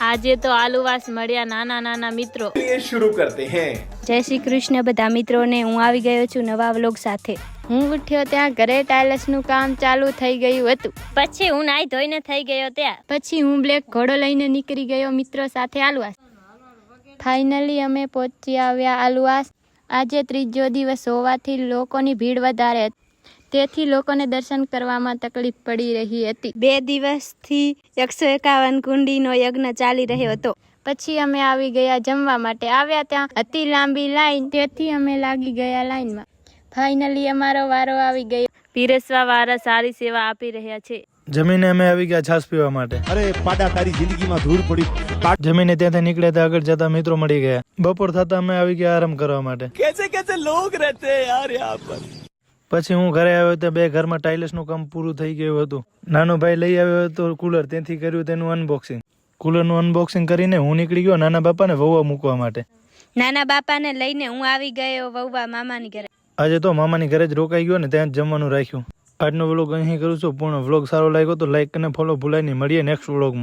આજે તો આલુવાસ મળ્યા નાના નાના મિત્રો। शुरू करते हैं। જય શ્રી કૃષ્ણ બધા મિત્રોને। હું આવી ગયો છું નવા વ્લોગ સાથે। હું ઉઠ્યો ત્યાં ઘરે ટાઇલ્સનું કામ ચાલુ થઈ ગયું હતું। પછી હું નાઈ ધોઈને થઈ ગયો ત્યાં। પછી હું બ્લેક ઘોડો લઈને નીકળી ગયો મિત્રો સાથે આલુવાસ। ફાઇનલી અમે પહોંચી આવ્યા આલુવાસ। આજે ત્રીજો દિવસ હોવાથી લોકોની ભીડ વધારે હતી, તેથી લોકોને દર્શન કરવામાં તકલીફ પડી રહી હતી। 2 દિવસથી 151 કુંડીનો યજ્ઞ ચાલી રહ્યો હતો। પછી અમે આવી ગયા જમવા માટે। આવ્યા ત્યાં અતિ લાંબી લાઈન, તેથી અમે લાગી ગયા લાઈનમાં। ફાઇનલી અમારો વારો આવી ગયો। પીરસવા વાળા સારી સેવા આપી રહ્યા છે। જમીને અમે આવી ગયા છાસ પીવા માટે। અરે પાડા તારી જિંદગીમાં ધૂળ પડી। જમીને ત્યાંથી નીકળ્યા હતા, આગળ જતા મિત્રો મળી ગયા। બપોર થતા અમે આવી ગયા આરામ કરવા માટે। कैसे कैसे लोग रहते हैं यार यहाँ पर। પછી હું ઘરે આવ્યો તો બે ઘરમાં ટાઇલ્સનું કામ પૂરું થઈ ગયું હતું। નાનો ભાઈ લઈ આવ્યો હતો કુલર, ત્યાંથી કર્યું તેનું અનબોક્સિંગ। કુલરનું અનબોક્સિંગ કરીને હું નીકળી ગયો નાના બાપાને વહુવા મૂકવા માટે। નાના બાપાને લઈને હું આવી ગયો વહુવા મામાની ઘરે। આજે તો મામાની ઘરે જ રોકાઈ ગયો ને ત્યાં જ જમવાનું રાખ્યું। આજનો વ્લોગ અહીં કરું છું પૂર્ણ। વ્લોગ સારો લાગ્યો તો લાઈક અને ફોલો ભૂલાય નહીં। મળીએ નેક્સ્ટ વ્લોગમાં।